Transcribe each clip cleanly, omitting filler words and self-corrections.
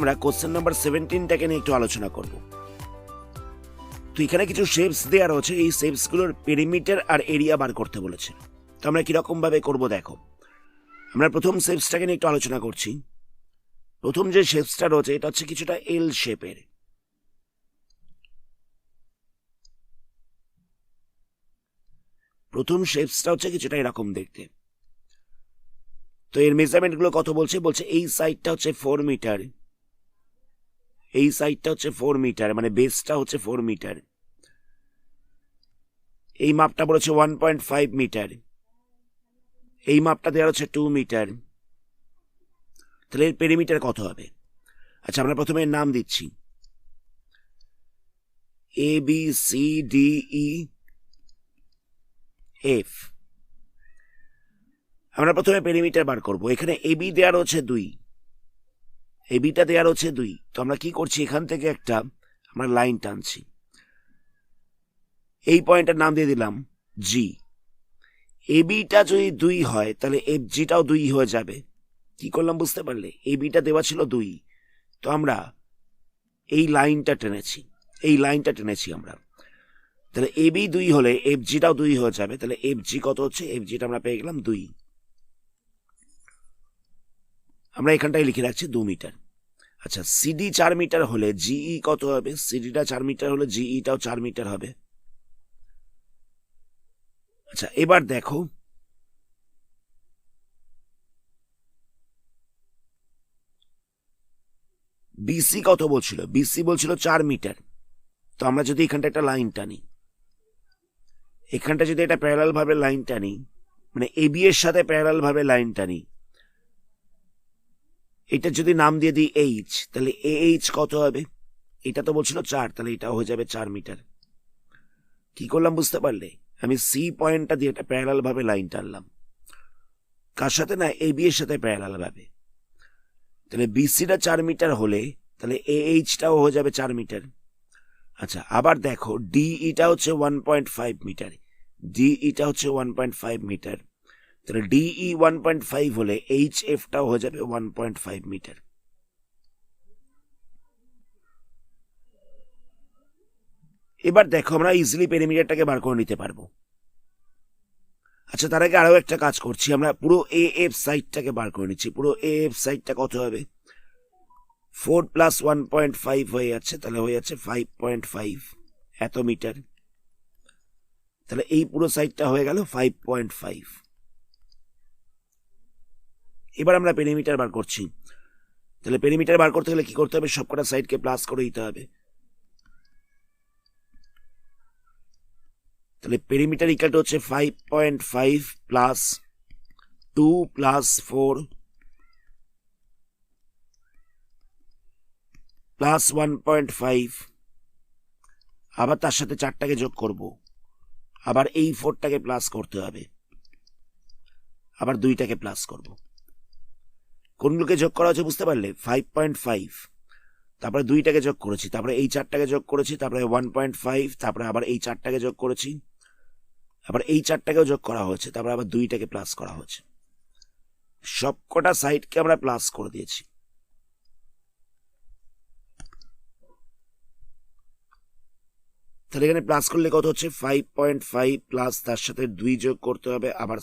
আমরা question number 17টাকে নিয়ে একটু আলোচনা করব। তো এখানে কিছু শেপস দেওয়া রয়েছে, এই শেপসগুলোর পেরিমিটার আর এরিয়া বার করতে বলেছে। তো আমরা কিরকম ভাবে করব দেখো। আমরা প্রথম শেপসটাকে নিয়ে একটু আলোচনা করছি। প্রথম যে শেপসটা রয়েছে এটা হচ্ছে কিছুটা এল শেপের। প্রথম শেপসটা হচ্ছে কিছুটা এরকম দেখতে। তো এর মেজারমেন্ট গুলো কত বলছে, বলছে এই সাইডটা হচ্ছে 4 মিটার, এই সাইডটা হচ্ছে 4 মিটার, মানে বেসটা হচ্ছে 4 মিটার। এই মাপটা বলেছে 1.5 মিটার, এই মাপটা দেওয়া হচ্ছে 2 মিটার। তাহলে এর পেরিমিটার কত হবে? আচ্ছা, আমরা প্রথমে নাম দিচ্ছি A B C D E F. আমরা প্রথমে পেরিমিটার বার করব। এখানে এবি দেওয়া রয়েছে 2, এবিটা দেওয়া রয়েছে 2। তো আমরা কি করছি, এখান থেকে একটা আমরা লাইন টানছি, এই পয়েন্টের নাম দিয়ে দিলাম জি। এবিটা যদি 2 হয় তাহলে এফ জিটাও 2 হয়ে যাবে। কি করলাম বুঝতে পারলে? এবিটা দেওয়া ছিল 2, তো আমরা এই লাইনটা টেনেছি, এই লাইনটা টেনেছি আমরা। তাহলে এবি 2 হলে এফ জিটাও 2 হয়ে যাবে। তাহলে এফ জি কত হচ্ছে? এফ জিটা আমরা পেয়ে গেলাম 2। আমরা এখানটায় লিখে রাখছি 2 মিটার। আচ্ছা, সিডি 4 মিটার হলে জিই কত হবে? সিডিটা 4 মিটার হলে জিইটাও 4 মিটার হবে। আচ্ছা, এবার দেখো বিসি কত বলছিল? বিসি বলছিল 4 মিটার। তো আমরা যদি এখানটা একটা লাইন টানি, এখানটা যদি একটা প্যারালাল ভাবে লাইন টানি, মানে এবি এর সাথে প্যারালাল ভাবে লাইন টানি, এটা যদি নাম দিয়ে দিই এইচ, তাহলে এইচ কত হবে? এটা তো বলছিল 4, তাহলে এটা হয়ে যাবে 4 মিটার। কি করলাম বুঝতে পারলে? আমি সি পয়েন্টটা দিয়ে একটা প্যারালাল ভাবে লাইন টানলাম, কার সাথে না? এবি এর সাথে প্যারালাল ভাবে। তাহলে বিসিটা 4 মিটার হলে তাহলে এইচটাও হয়ে যাবে 4 মিটার। আচ্ছা, আবার দেখো ডিইটা হচ্ছে 1.5 মিটার, ডিইটা হচ্ছে 1.5 মিটার। তাহলে ডিই 1.5 হলে এইচ এফটাও হয়ে যাবে 1.5 মিটার। এবার দেখো আমরা ইজিলি পেরিমিটারটাকে বার করে নিতে পারবো। আচ্ছা, তার আগে আরো একটা কাজ করছি, আমরা পুরো এ এফ সাইডটাকে বার করে নিচ্ছি। পুরো এ এফ সাইডটা কত হবে? 4 প্লাস 1.5 হয়ে যাচ্ছে, তাহলে হয়ে যাচ্ছে 5.5 এত মিটার। তাহলে এই পুরো সাইডটা হয়ে গেল 5.5। এবার আমরা পেরিমিটার বার করছি। তাহলে পেরিমিটার বার করতে গেলে কি করতে হবে? সবকটা সাইডকে প্লাস করে দিতে হবে। তাহলে পেরিমিটার ইকুয়াল টু হচ্ছে 5.5 প্লাস 2 প্লাস 4 প্লাস 1.5, আবার তার সাথে 4টাকে যোগ করব, আবার এই 4টাকে প্লাস করতে হবে, আবার 2টাকে প্লাস করব। কোনগুলোকে যোগ করা হচ্ছে বুঝতে পারলে? 5.5, তারপরে 2টাকে যোগ করেছি, তারপরে এই 4টাকে যোগ করেছি, তারপরে 1.5, তারপরে আবার এই 4টাকে যোগ করেছি, আবার এই 4টাকেও যোগ করা হয়েছে, তারপরে আবার 2টাকে প্লাস করা হয়েছে। সবকটা সাইডকে আমরা প্লাস করে দিয়েছি। তাহলে এখানে প্লাস করলে কত হচ্ছে? 5.5 প্লাস তার সাথে 2 যোগ করতে হবে, আবার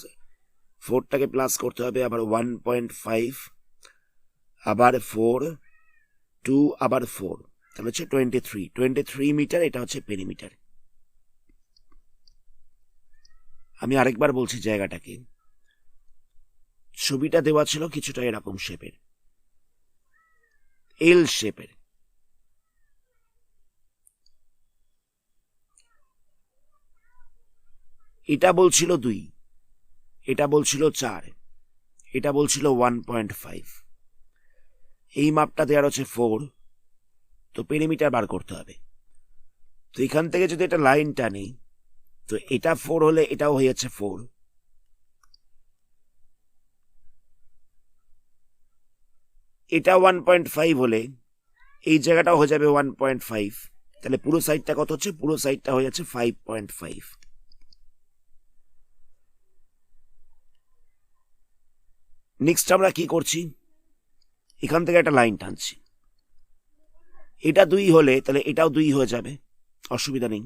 4টাকে প্লাস করতে হবে, আবার 1.5, আবার 4, 2, আবার 4, তাহলে হচ্ছে 23 মিটার। এটা হচ্ছে পেরিমিটার। আমি আরেকবার বলছি জায়গাটাকে। ছবিটা দেওয়া ছিল কিছুটা এরকম শেপের, এল শেপের। এটা বলছিল 2, এটা বলছিল 4, এটা বলছিল 1.5। এই মাপটা দেওয়ার হচ্ছে 4, তো পেরিমিটার বার করতে হবে। তো এখান থেকে যদি এটা লাইন টানি, তো এটা 4 হলে এটাও হয়ে যাচ্ছে 4, এটা 1.5 হলে এই জায়গাটাও হয়ে যাবে 1.5। তাহলে পুরো সাইডটা কত হচ্ছে? পুরো সাইডটা হয়ে যাচ্ছে 5.5। নেক্সট আমরা কি করছি? এখান থেকে একটা লাইন টানছি, এটা 2 হলে তাহলে এটাও 2 হয়ে যাবে, অসুবিধা নেই।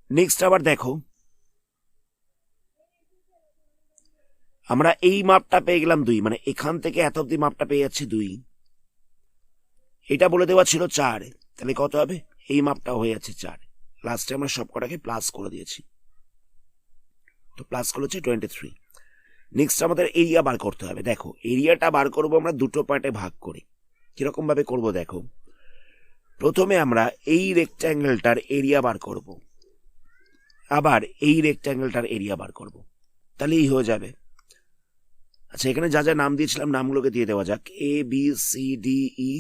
নেক্সট আবার দেখো, আমরা এই মাপটা পেয়ে গেলাম 2, মানে এখান থেকে এত অব্দি মাপটা পেয়ে যাচ্ছি 2। এটা বলে দেওয়া ছিল 4, তাহলে কত হবে? এই মাপটা হয়ে যাচ্ছে 4। লাস্টে আমরা সব কটাকে প্লাস করে দিয়েছি, তো প্লাস করে হচ্ছে 23। নেক্সট আমাদের এরিয়া বার করতে হবে। দেখো এরিয়াটা বার করবো আমরা দুটো পার্টে ভাগ করে। কিরকম ভাবে করবো দেখো, প্রথমে আমরা এই রেক্ট্যাঙ্গেলটার এরিয়া বার করব, আবার এই রেক্ট্যাঙ্গেলটার এরিয়া বার করব, তাহলেই হয়ে যাবে। আচ্ছা, এখানে যা যা নাম দিয়েছিলাম নামগুলোকে দিয়ে দেওয়া যাক। এ বি সি ডি ই,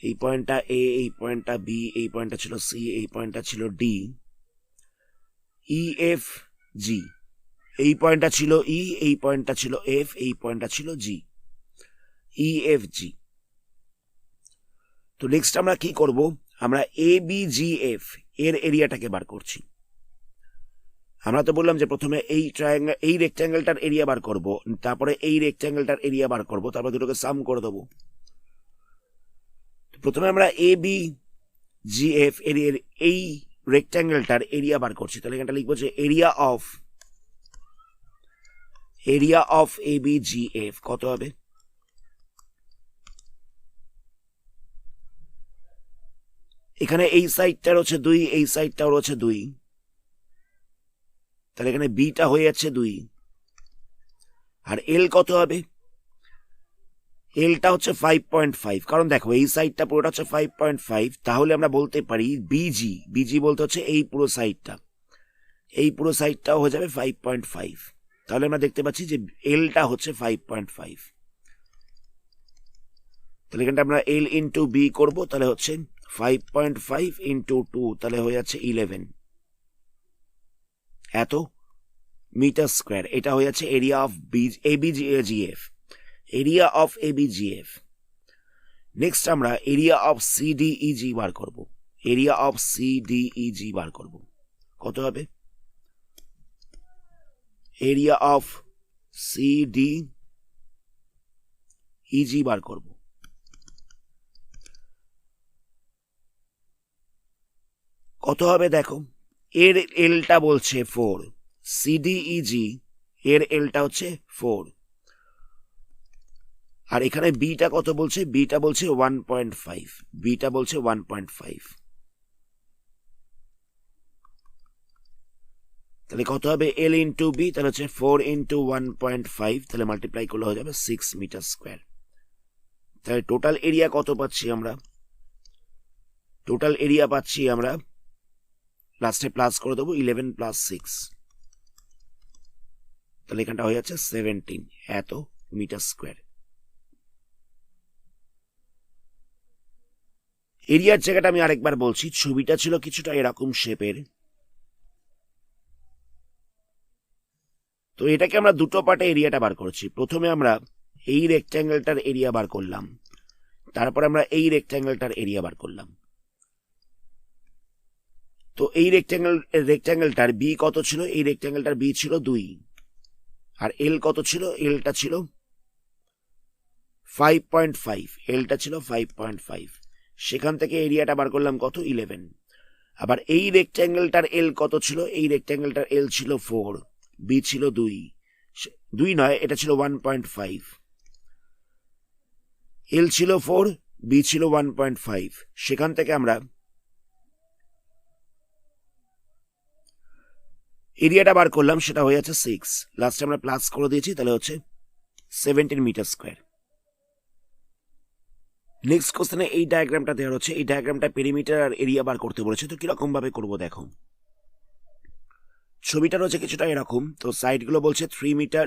এই পয়েন্টটা এ, এই পয়েন্টটা বি, এই পয়েন্টটা ছিল সি, এই পয়েন্টটা ছিল ডি, ই এফ জি, এই পয়েন্টটা ছিল ই, এই পয়েন্টটা ছিল এফ, এই পয়েন্টটা ছিল জি, ই এফ জি। তো নেক্সট আমরা কি করব, আমরা এ বি জি এফ এর এরিয়াটাকে বার করছি। আমরা তো বললাম যে প্রথমে এই রেক্ট্যাঙ্গেলটার এরিয়া বার করব, তারপরে এই রেক্ট্যাঙ্গেলটার এরিয়া বার করব, তারপর দুটোকে সাম করে দেবো। প্রথমে আমরা এ বি জি এফ এর এই রেক্ট্যাঙ্গেলটার এরিয়া বার করছি, তাহলে এখানটা লিখবো যে area of A B G F কত হবে? এখানে এই সাইডটার হচ্ছে 2, এই সাইডটার হচ্ছে 2, তাহলে এখানে বিটা হয়ে যাচ্ছে 2। আর এল কত হবে? এলটা হচ্ছে 5.5, কারণ দেখো এই সাইডটা পুরোটা হচ্ছে 5.5, তাহলে আমরা বলতে পারি বিজি বলতে হচ্ছে এই পুরো সাইডটা, এই পুরো সাইডটাও হয়ে যাবে 5.5। তাহলে আমরা দেখতে পাচ্ছি যে এলটা হচ্ছে 5.5। তাহলে এখানটা আমরা এল ইন্টু বি করবো, তাহলে হচ্ছে 5.5 ইন্টু 2, তাহলে হয়ে যাচ্ছে 11 এত মিটার স্কোয়ার। এটা হয়ে যাচ্ছে area of ABGF, area of ABGF. Next আমরা এরিয়া অফ সিডিইজি বার করব, এরিয়া অফ সিডিইজি বার করব, কত হবে? এরিয়া অফ সিডিইজি বার করব, কত হবে দেখো, এর এলটা বলছে 4, সিডিইজি এর এলটা হচ্ছে 4, আর এখানে বিটা কত বলছে? বিটা বলছে 1.5, বিটা বলছে 1.5। তাহলে কত হবে? এল ইন্টু বি, তাহলে হচ্ছে 4 ইন্টু 1.5, তাহলে মাল্টিপ্লাই করলে হয়ে যাবে 6 মিটার স্কোয়ার। তাহলে টোটাল এরিয়া কত পাচ্ছি আমরা? টোটাল এরিয়া পাচ্ছি আমরা, লাস্টে প্লাস করে দেবো 11 + 6, তাহলে এখানটা হয়ে যাচ্ছে 17 এত মিটার স্কোয়ার। এরিয়ার জায়গাটা আমি আরেকবার বলছি, ছবিটা ছিল কিছুটা এরকম শেপের, তো এটাকে আমরা দুটো পার্টে এরিয়াটা বার করছি। প্রথমে আমরা এই রেক্ট্যাঙ্গেলটার এরিয়া বার করলাম, তারপর আমরা এই রেক্ট্যাঙ্গেলটার এরিয়া বার করলাম। তো এই রেক্ট্যাঙ্গেলটার বি কত ছিল? এই রেক্ট্যাঙ্গেলটার বি ছিল 2, আর এল কত ছিল? এলটা ছিল 5.5, এলটা ছিল 5.5, সেখান থেকে এরিয়াটা বার করলাম কত? 11। আবার এই রেক্ট্যাঙ্গেলটার এল কত ছিল? এই রেক্ট্যাঙ্গেলটার এল ছিল 4, বি ছিল 2 নয়, এটা ছিল 1.5, এল ছিল 4, বি ছিল 1.5, সেখান থেকে আমরা এরিয়াটা বার করলাম, সেটা হয়ে যাচ্ছে 6, লাস্টে আমরা প্লাস করে দিয়েছি, তাহলে হচ্ছে 17 মিটার স্কোয়ার। নেক্সট কোশ্চেনে এই ডায়াগ্রামটা দেওয়া হচ্ছে, এই ডায়াগ্রামটা পেরিমিটার আর এরিয়া বার করতে বলেছে। তো কিরকম ভাবে করবো দেখো, ছবিটা রয়েছে কিছুটা এরকম, তো সাইডগুলো বলছে 3 মিটার,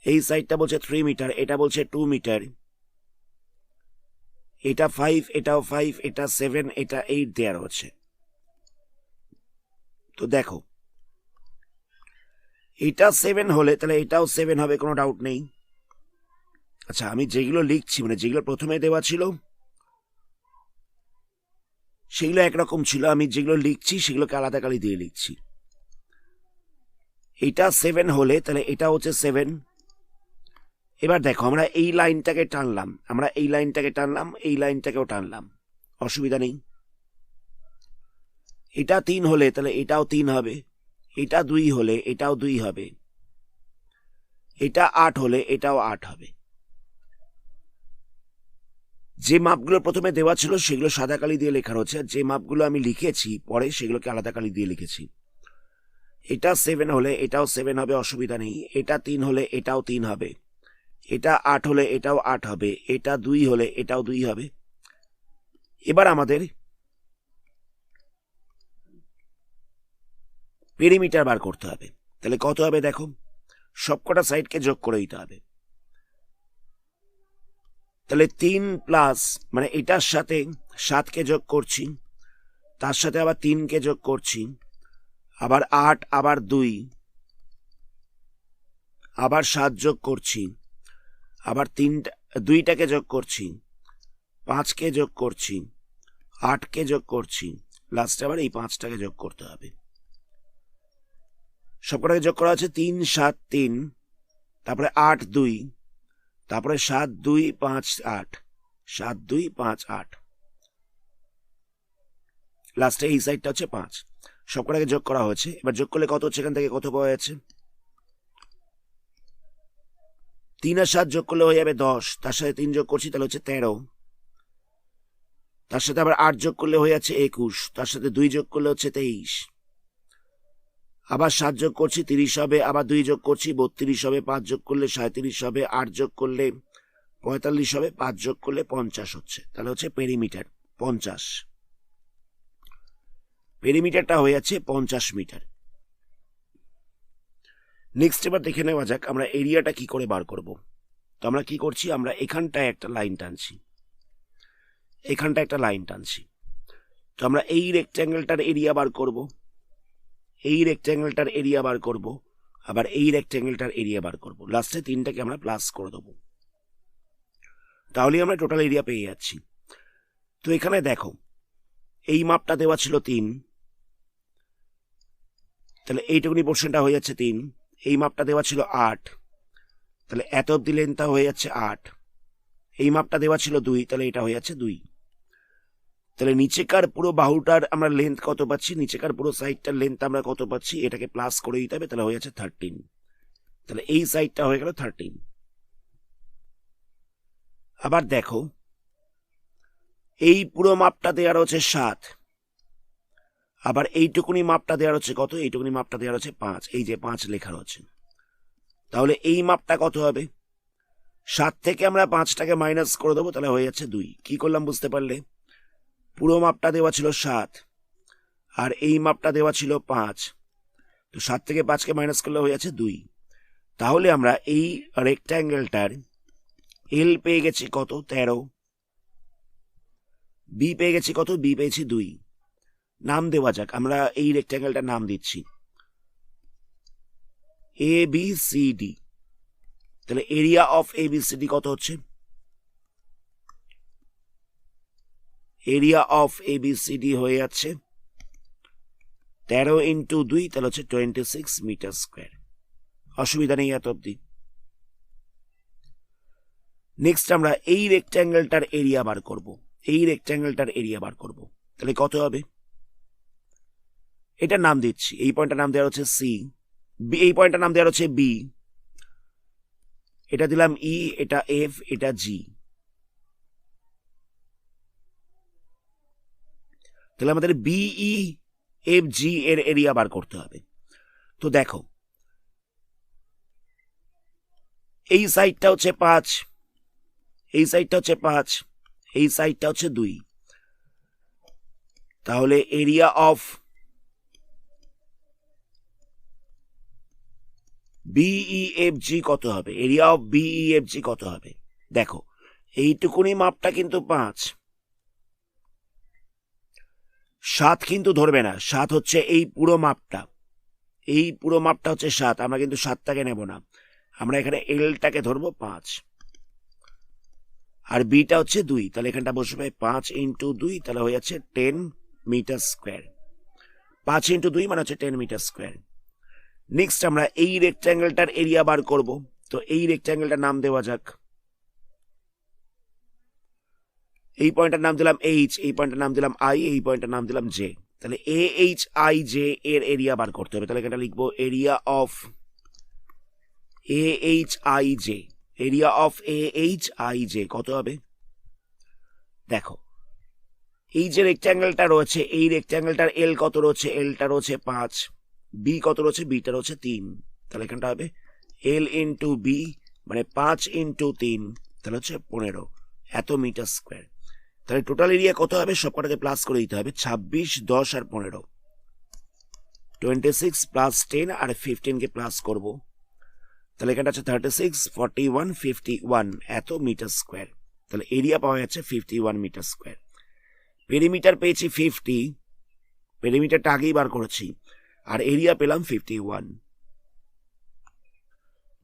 এই সাইডটা বলছে 3 মিটার, এটা বলছে 2 মিটার, এটা 5, এটাও 5, এটা 7, এটা 8 দেওয়া রয়েছে। তো দেখো এটা 7 হলে তাহলে এটাও 7 হবে, কোনো ডাউট নেই। আচ্ছা, আমি যেগুলো লিখছি মানে যেগুলো প্রথমে দেওয়া ছিল সেগুলো একরকম ছিল, আমি যেগুলো লিখছি সেগুলোকে আলাদা কালি দিয়ে লিখছি। এটা 7 হলে তাহলে এটা হচ্ছে 7, এবার দেখো আমরা এই লাইনটাকে টানলাম, এই লাইনটাকেও টানলাম, অসুবিধা নেই। এটা 3 হলে তাহলে এটাও 3 হবে, এটা 2 হলে এটাও 2 হবে, এটা 8 হলে এটাও 8 হবে। যে মাপগুলো প্রথমে দেওয়া ছিল সেগুলো সাদা কালি দিয়ে লেখা রয়েছে, আর যে মাপগুলো আমি লিখেছি পরে সেগুলোকে আলাদা কালি দিয়ে লিখেছি। এটা 7 হলে এটাও 7 হবে, অসুবিধা নেই। এটা 3 হলে এটাও 3 হবে, এটা 8 হলে এটাও 8 হবে, এটা 2 হলে এটাও 2 হবে। এবার আমাদের পেরিমিটার বার করতে হবে। তাহলে কত হবে দেখো, সবকটা সাইডকে যোগ করে দিতে হবে। তাহলে 3 প্লাস মানে এটার সাথে 7কে যোগ করছি, তার সাথে আবার 3কে যোগ করছি, আবার 8, আবার 2, আবার 7 যোগ করছি, আবার 2টাকে যোগ করছি, 5কে যোগ করছি, 8কে যোগ করছি, লাস্টে আবার এই 5টাকে যোগ করতে হবে। সবকটাকে যোগ করা হচ্ছে 3, 7, 3, তারপরে 8, 2, তারপরে 7, 2, 5, 8, 7, 2, 5, 8, লাস্টে এই সাইডটা হচ্ছে 5। সবকটাকে যোগ করা হয়েছে। এবার যোগ করলে কত হচ্ছে, এখান থেকে কত পাওয়া যাচ্ছে, 3 আর 7 যোগ করলে হয়ে যাবে 10, তার সাথে 3 যোগ করছি তাহলে হচ্ছে 13, তার সাথে আবার 8 যোগ করলে হয়ে যাচ্ছে 21, তার সাথে 2 যোগ করলে হচ্ছে 23, আবার 7 যোগ করছি 30 হবে, আবার 2 যোগ করছি 32 হবে, 5 যোগ করলে 37 হবে, 8 যোগ করলে 45 হবে, 5 যোগ করলে 50 হচ্ছে। তাহলে হচ্ছে পেরিমিটার 50, পেরিমিটারটা হয়ে যাচ্ছে 50 মিটার। নেক্সট এবার দেখে নেওয়া যাক আমরা এরিয়াটা কি করে বার করব। তো আমরা কি করছি, আমরা এখানটায় একটা লাইন টানছি, এখানটা একটা লাইন টানছি। তো আমরা এই রেক্ট্যাঙ্গেলটার এরিয়া বার করব, এই রেক্ট্যাঙ্গেলটার এরিয়া বার করব, আবার এই রেক্ট্যাঙ্গেলটার এরিয়া বার করব, লাস্টে 3টাকে আমরা প্লাস করে দেবো, তাহলে আমরা টোটাল এরিয়া পেয়ে যাচ্ছি। তো এখানে দেখো এই মাপটা দেওয়া ছিল 3, তাহলে এইটুকুনি পোর্শনটা হয়ে যাচ্ছে 3, এই মাপটা দেওয়া ছিল 8, তাহলে এত অব্দি লেন্থটা হয়ে যাচ্ছে 8, এই মাপটা দেওয়া ছিল 2, তাহলে এটা হয়ে যাচ্ছে 2। তাহলে নিচেকার পুরো বাহুটার আমরা লেন্থ কত পাচ্ছি, নিচেকার পুরো সাইডটার লেন্থ আমরা কত পাচ্ছি, এটাকে প্লাস করে দিতে হবে, তাহলে হয়ে যাচ্ছে 13। তাহলে এই সাইডটা হয়ে গেল 13। আবার দেখো এই পুরো মাপটা দেওয়ার হচ্ছে 7, আবার এইটুকুনি মাপটা দেওয়ার হচ্ছে কত, এইটুকুনি মাপটা দেওয়ার হচ্ছে 5, এই যে 5 লেখা রয়েছে। তাহলে এই মাপটা কত হবে, 7 থেকে আমরা 5টাকে মাইনাস করে দেবো, তাহলে হয়ে যাচ্ছে 2। কি করলাম বুঝতে পারলে, পুরো মাপটা দেওয়া ছিল 7 আর এই মাপটা দেওয়া ছিল 5, তো 7 থেকে 5কে মাইনাস করলে হয়ে যাচ্ছে 2। তাহলে আমরা এই রেক্ট্যাঙ্গেলটার এল পেয়ে গেছি কত, 13, বি পেয়ে গেছি কত, বি পেয়েছি 2। নাম দেওয়া যাক, আমরা এই রেক্ট্যাঙ্গেলটার নাম দিচ্ছি এ বি সি ডি। তাহলে area of A B C D কত হচ্ছে, area of A B C D হয়ে যাচ্ছে 13 ইন্টু 2, তাহলে হচ্ছে 26 মিটার স্কোয়ার। অসুবিধা নেই এত অব্দি। নেক্সট আমরা এই রেক্ট্যাঙ্গেলটার এরিয়া বার করব, এই রেক্ট্যাঙ্গেলটার এরিয়া বার করব। তাহলে কত হবে, এটার নাম দিচ্ছি, এই পয়েন্টটার নাম দেওয়া হচ্ছে সি, এই পয়েন্টটার নাম দেওয়া হচ্ছে বি, এটা দিলাম ই, এটা এফ, এটা জি। তাহলে আমাদের বিই এফ জি এর এরিয়া বার করতে হবে। তো দেখো এই সাইডটা হচ্ছে 5, এই সাইডটা হচ্ছে 5, এই সাইডটা হচ্ছে 2, তাহলে এরিয়া অফ বিইএফজি কত হবে, এরিয়া অফ বিইএফজি কত হবে, দেখো এইটুকুনি মাপটা কিন্তু 5, 7 কিন্তু ধরবে না, 7 হচ্ছে এই পুরো মাপটা, এই পুরো মাপটা হচ্ছে 7, আমরা কিন্তু 7টাকে নেব না, আমরা এখানে এলটাকে ধরবো 5, আর বিটা হচ্ছে 2, তাহলে এখানটা বসবে 5 ইন্টু 2, তাহলে হয়ে যাচ্ছে 10 মিটার স্কোয়ার। 5 ইন্টু 2 মানে হচ্ছে 10 মিটার স্কোয়ার। নেক্সট আমরা এই রেক্ট্যাঙ্গেলটার এরিয়া বার করব, তো এই রেক্ট্যাঙ্গেলটার নাম দেওয়া যাক, এই পয়েন্টটার নাম দিলাম এইচ, এই পয়েন্টটার নাম দিলাম আই, এই পয়েন্টটার নাম দিলাম জে। তাহলে এ এইচ আই জে এর এরিয়া বার করতে হবে। তাহলে এটা লিখবো area of A H I J, area of A H I J কত হবে? দেখো এই যে রেক্ট্যাঙ্গেলটা রয়েছে, এই রেক্ট্যাঙ্গেলটার এল কত রয়েছে? এলটা রয়েছে 5, বি কত রয়েছে? বিটা রয়েছে 3। তাহলে এখানটা হবে এল ইন্টু বি, মানে 5 ইন্টু 3, তাহলে হচ্ছে 15 এত মিটার স্কোয়ার। তাহলে টোটাল এরিয়া কত হবে? সবকটাকে প্লাস করে দিতে হবে, 26, 10 আর 15, 26 প্লাস 10 আর 15 কে প্লাস করব। তাহলে এখানটা আছে 36, 41, 51 এত মিটার স্কোয়ার। তাহলে এরিয়া পাওয়া যাচ্ছে 51 মিটার স্কোয়ার। পেরিমিটার পেয়েছি 50, পেরিমিটারটা আগেই বার করেছি, আর এরিয়া পেলাম 51।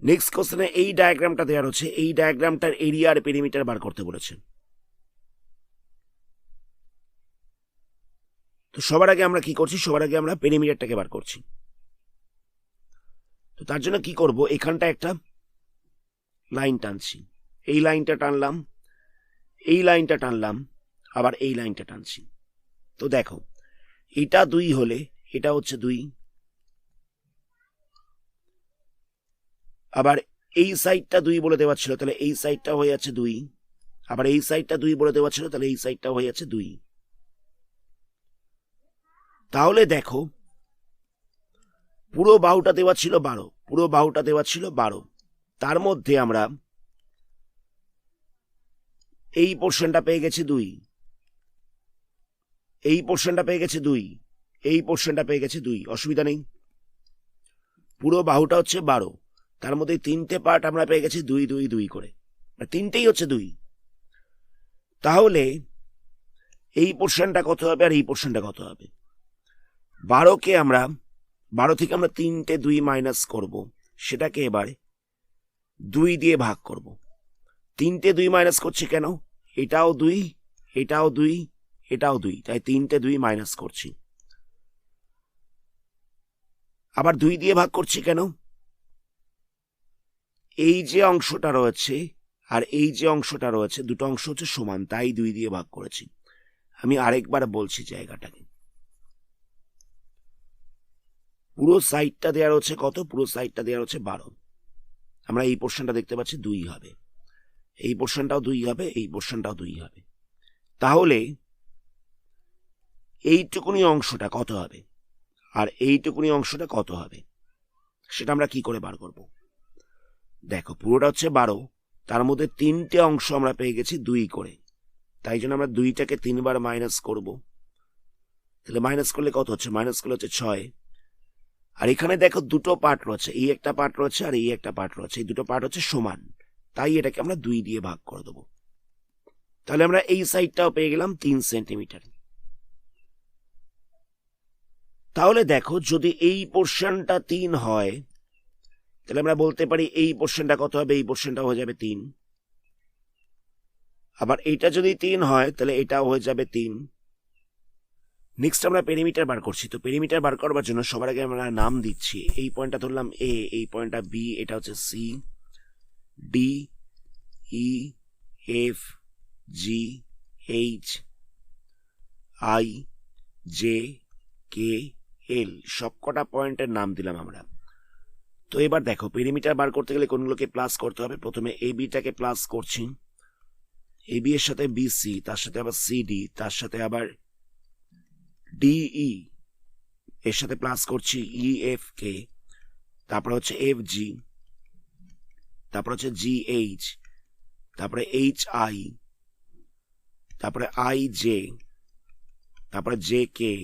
নেক্সট কোশ্চেনে এই ডায়াগ্রামটা দেওয়া রয়েছে, এই ডায়াগ্রামটার এরিয়া আর পেরিমিটার বার করতে বলেছে। তো সবার আগে আমরা কি করছি? সবার আগে আমরা পেরিমিটারটাকে বার করছি। তো তার জন্য কি করব, এখানটা একটা লাইন টানছি, এই লাইনটা টানলাম, এই লাইনটা টানলাম, আবার এই লাইনটা টানছি। তো দেখো এটা 2 হলে এটা হচ্ছে 2, আবার এই সাইডটা 2 বলে দেওয়া ছিল, তাহলে এই সাইডটা হয়ে যাচ্ছে 2, আবার এই সাইডটা 2 বলে দেওয়া ছিল, তাহলে এই সাইডটা হয়ে যাচ্ছে 2। তাহলে দেখো পুরো বাহুটা দেওয়া ছিল 12, পুরো বাহুটা দেওয়া ছিল 12, তার মধ্যে আমরা এই পোর্শনটা পেয়ে গেছি 2, এই পোর্শনটা পেয়ে গেছে 2, এই পোর্শনটা পেয়ে গেছে 2, অসুবিধা নেই। পুরো বাহুটা হচ্ছে 12, তার মধ্যে 3টে পার্ট আমরা পেয়ে গেছি 2, 2, 2 করে, তিনটেই হচ্ছে 2। তাহলে এই পোর্শনটা কত হবে আর এই পোর্শনটা কত হবে? 12কে আমরা 12 থেকে আমরা 3টে 2 মাইনাস করব, সেটাকে এবার 2 দিয়ে ভাগ করব। 3টে 2 মাইনাস করছি কেন? এটাও 2, এটাও 2, এটাও 2, তাই 3টে 2 মাইনাস করছি। আবার 2 দিয়ে ভাগ করছি কেন? এই যে অংশটা রয়েছে আর এই যে অংশটা রয়েছে, দুটো অংশ হচ্ছে সমান, তাই 2 দিয়ে ভাগ করেছি। আমি আরেকবার বলছি জায়গাটাকে, পুরো সাইডটা দেওয়া রয়েছে কত? পুরো সাইডটা দেওয়া রয়েছে 12। আমরা এই পোর্শনটা দেখতে পাচ্ছি 2 হবে, এই পোর্শনটাও 2 হবে, এই পোর্শনটাও 2 হবে। তাহলে এইটুকুনি অংশটা কত হবে আর এইটুকুনি অংশটা কত হবে, সেটা আমরা কি করে বার করব? দেখো পুরোটা হচ্ছে 12, তার মধ্যে 3টে অংশ আমরা পেয়ে গেছি 2 করে, তাই জন্য আমরা 2টাকে 3 বার মাইনাস করব। তাহলে মাইনাস করলে কত হচ্ছে? মাইনাস করলে হচ্ছে 6। আর এখানে দেখো দুটো পার্ট রয়েছে, এই একটা পার্ট রয়েছে আর এই একটা পার্ট রয়েছে, এই দুটো পার্ট হচ্ছে সমান, তাই এটাকে আমরা 2 দিয়ে ভাগ করে দেবো। তাহলে আমরা এই সাইডটাও পেয়ে গেলাম 3 সেন্টিমিটার। তাহলে দেখো যদি এই পোর্শনটা 3 হয়, তাহলে আমরা বলতে পারি এই পোর্শনটা কত হবে? এই পোর্শনটা হয়ে যাবে 3। আবার এইটা যদি 3 হয় তাহলে এটাও হয়ে যাবে 3। নেক্সট আমরা পেরিমিটার বার করছি। তো পেরিমিটার বার করবার জন্য সবার আগে আমরা নাম দিচ্ছি, এই পয়েন্টটা ধরলাম এ, এই পয়েন্টটা বি, এটা হচ্ছে C, D, E, F, G, H, I, J, K, L, সবকটা পয়েন্টের নাম দিলাম আমরা। তো এবার দেখো পেরিমিটার বার করতে গেলে কোনগুলোকে প্লাস করতে হবে? প্রথমে এ বিটাকে প্লাস করছি, এ বি এর সাথে বিসি, তার সাথে আবার সিডি, তার সাথে আবার ডিই, এর সাথে প্লাস করছি ইএফ কে, তারপরে হচ্ছে এফ জি, তারপরে হচ্ছে জি এইচ, তারপরে এইচ আই, তারপরে আই জে, তারপরে জে কে,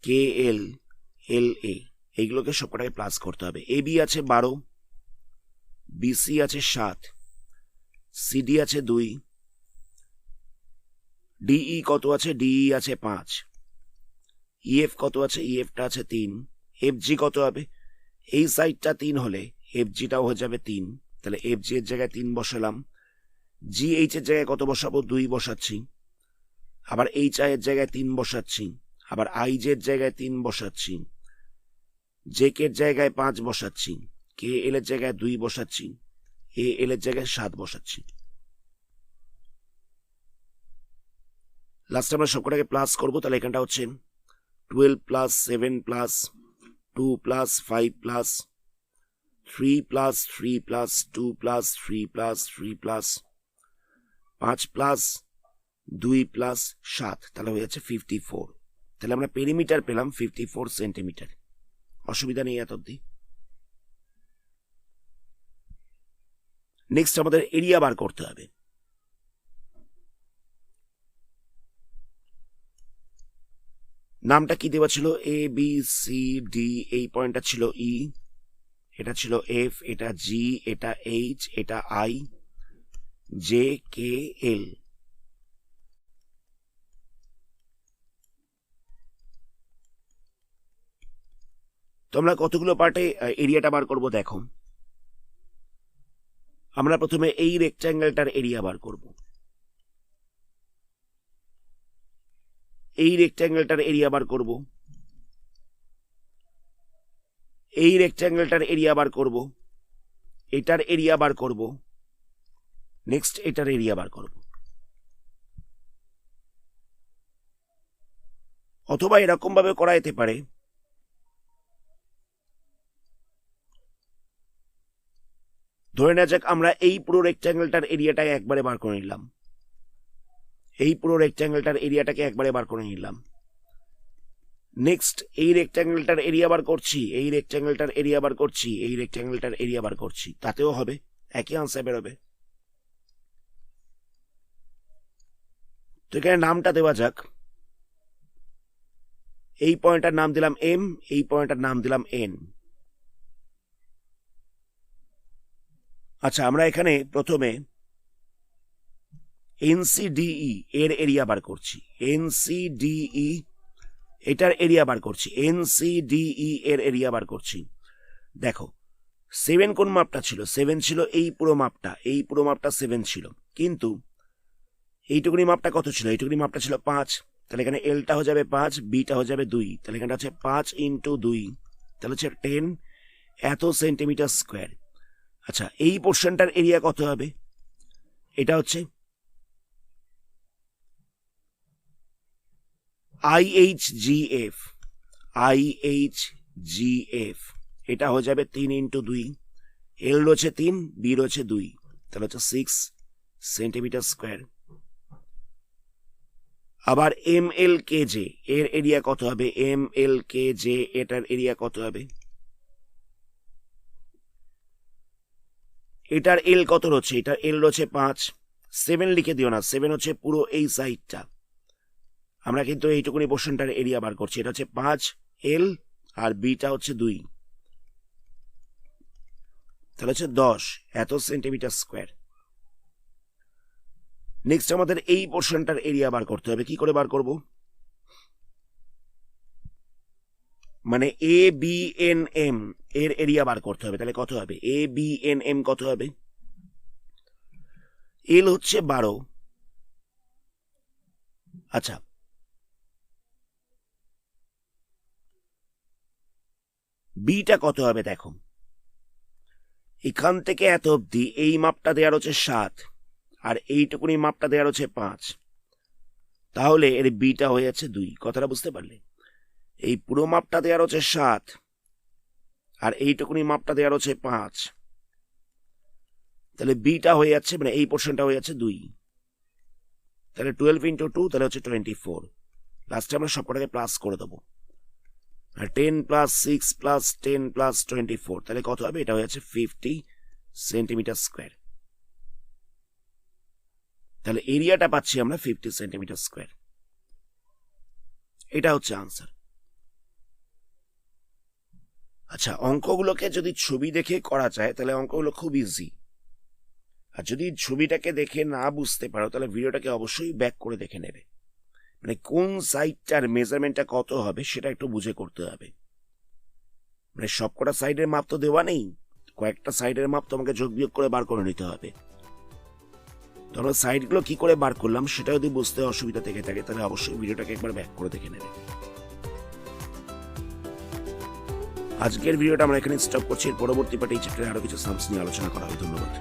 কে এল, এল এ, এইগুলোকে সবকটাকে প্লাস করতে হবে। এ বি আছে 12, বিসি আছে 7, সিডি আছে 2, ডিই কত আছে? ডিই আছে 5, ইএফ কত আছে? ইএফটা আছে 3, এফ জি কত হবে? এই সাইডটা 3 হলে এফ জিটাও হয়ে যাবে 3, তাহলে এফ জি এর জায়গায় 3 বসালাম। জি এইচ এর জায়গায় কত বসাবো? 2 বসাচ্ছি। আবার এইচ আই এর জায়গায় 3 বসাচ্ছি, আবার আই জে এর জায়গায় 3 বসাচ্ছি, জে কে এর জায়গায় 5 বসাচ্ছি, কে এল এর জায়গায় 2 বসাচ্ছি, এ এল এর জায়গায় 7 বসাচ্ছি। লাস্টে আমরা সবকটাকে প্লাস করবো, তাহলে এখানটা হচ্ছে 12 plus 7 plus 2 plus 5 plus 3 plus 3 plus 2 plus 3 plus 3 plus 5 plus 2 plus 7, তাহলে হয়ে যাচ্ছে 54। তাহলে আমরা পেরিমিটার পেলাম 54 সেন্টিমিটার। অসুবিধা নেই এত অব্দি। নেক্সট আমাদের এরিয়া বার করতে হবে। নামটা কি দেওয়া ছিল? এ বি সি ডি, এই পয়েন্টটা ছিল ই, এটা ছিল এফ, এটা জি, এটা এইচ, এটা আই, জে, কে, এল। তোমরা কতগুলো পার্টে এরিয়াটা বার করব দেখো। আমরা প্রথমে এই রেক্ট্যাঙ্গেলটার এরিয়া বার করব। এই রেক্ট্যাঙ্গেলটার এরিয়া বার করব, এই রেক্ট্যাঙ্গেলটার এরিয়া বার করব, এটার এরিয়া বার করব, নেক্সট এটার এরিয়া বার করব। অথবা এরকম ভাবে করা যেতে পারে, ধরে নেওয়া যাক আমরা এই পুরো রেক্ট্যাঙ্গেলটার এরিয়াটাকে একবারে বার করে নিলাম, এই পুরো রেক্ট্যাঙ্গেলটার এরিয়াটাকে একবারে বার করে নিলাম। নেক্সট এই রেক্ট্যাঙ্গেলটার এরিয়া বার করছি, এই রেক্ট্যাঙ্গেলটার এরিয়া বার করছি, এই রেক্ট্যাঙ্গেলটার এরিয়া বার করছি, তাতেও হবে, একই আনসার বেরোবে। তো এখানে নামটা দেওয়া যাক, এই পয়েন্টটার নাম দিলাম এম, এই পয়েন্টটার নাম দিলাম এন। আচ্ছা, আমরা এখানে প্রথমে এনসিডিই এর এরিয়া বার করছি, এনসিডিই এটার এরিয়া বার করছি, এনসিডিই এর এরিয়া বার করছি। দেখো 7 কোন মাপটা ছিল? 7 ছিল এই পুরো মাপটা, এই পুরো মাপটা 7 ছিল, কিন্তু এইটুকুনি মাপটা কত ছিল? এইটুকুনি মাপটা ছিল 5, তাহলে এখানে এলটা হয়ে যাবে 5, বিটা হয়ে যাবে 2, তাহলে এখানটা হচ্ছে 5 ইন্টু 2, তাহলে হচ্ছে 10 এত সেন্টিমিটার স্কোয়ার। আচ্ছা, এই পোর্শনটার এরিয়া কত হবে? এটা হচ্ছে IHGF, IHGF, এটা হয়ে যাবে 3 ইন্টু 2, এল রয়েছে 3, বি রয়েছে 2, তাহলে হচ্ছে 6 সেন্টিমিটার স্কোয়ার। আবার এম এল কে জে এর এরিয়া কত হবে? এম এল কে জে এটার এরিয়া কত হবে? এটার এল কত রয়েছে? এটার এল রয়েছে 5, 7 লিখে দিও না, 7 হচ্ছে পুরো এই সাইডটা। আমরা কিন্তু এইটুকুনি পোর্শনটার এরিয়া বার করছি, এটা হচ্ছে 5 এল আর বিটা হচ্ছে 2, তাহলে হচ্ছে 10 এত সেন্টিমিটার স্কোয়ার। নেক্সট আমাদের এই পোর্শনটার এরিয়া বার করতে হবে। কি করে বার করব? মানে এ বি এন এম এর এরিয়া বার করতে হবে, তাহলে কত হবে? এ বি এন এম কত হবে? এল হচ্ছে 12, আচ্ছা বিটা কত হবে? দেখো এখান থেকে এত অব্দি এই মাপটা দেওয়ার হচ্ছে 7 আর এইটুকুনি মাপটা দেওয়ার হচ্ছে 5, তাহলে এর বিটা হয়ে যাচ্ছে 2। কথাটা বুঝতে পারলে? এই পুরো মাপটা দেওয়ার হচ্ছে 7 আর এইটুকুনি মাপটা দেওয়ার হচ্ছে 5, তাহলে বিটা হয়ে যাচ্ছে, মানে এই পোর্শনটা হয়ে যাচ্ছে 2, তাহলে 12 ইন্টু 2, তাহলে হচ্ছে 24। লাস্টে আমরা সবকটাকে প্লাস করে দেবো, আর 10 প্লাস 6 প্লাস 10 প্লাস 24, তাহলে কত হবে? এটা হয়ে যাচ্ছে 50 সেন্টিমিটার স্কোয়ার। তাহলে এরিয়াটা পাচ্ছি আমরা 50 সেন্টিমিটার স্কোয়ার। এটা হচ্ছে আনসার। আচ্ছা, অঙ্কগুলোকে যদি ছবি দেখে করা যায় তাহলে অঙ্কগুলো খুব ইজি, আর যদি ছবিটাকে দেখে না বুঝতে পারো তাহলে ভিডিওটাকে অবশ্যই ব্যাক করে দেখে নেবে, মানে কোন সাইডটার মেজারমেন্টটা কত হবে সেটা একটু বুঝে করতে হবে। মানে সবকটা সাইডের মাপ তো দেওয়া নেই, কয়েকটা সাইডের মাপ তোমাকে যোগ বিয়োগ করে বার করে নিতে হবে। তবে সাইডগুলো কি করে বার করলাম সেটা যদি বুঝতে অসুবিধা থেকে থাকে তাহলে অবশ্যই ভিডিওটাকে একবার ব্যাক করে দেখে নেবে। আজকের ভিডিওটা আমরা এখানে স্টপ করছি। এর পরবর্তী পার্টে এই চ্যাপ্টারে আরো কিছু সামস নিয়ে আলোচনা করা হবে। ধন্যবাদ।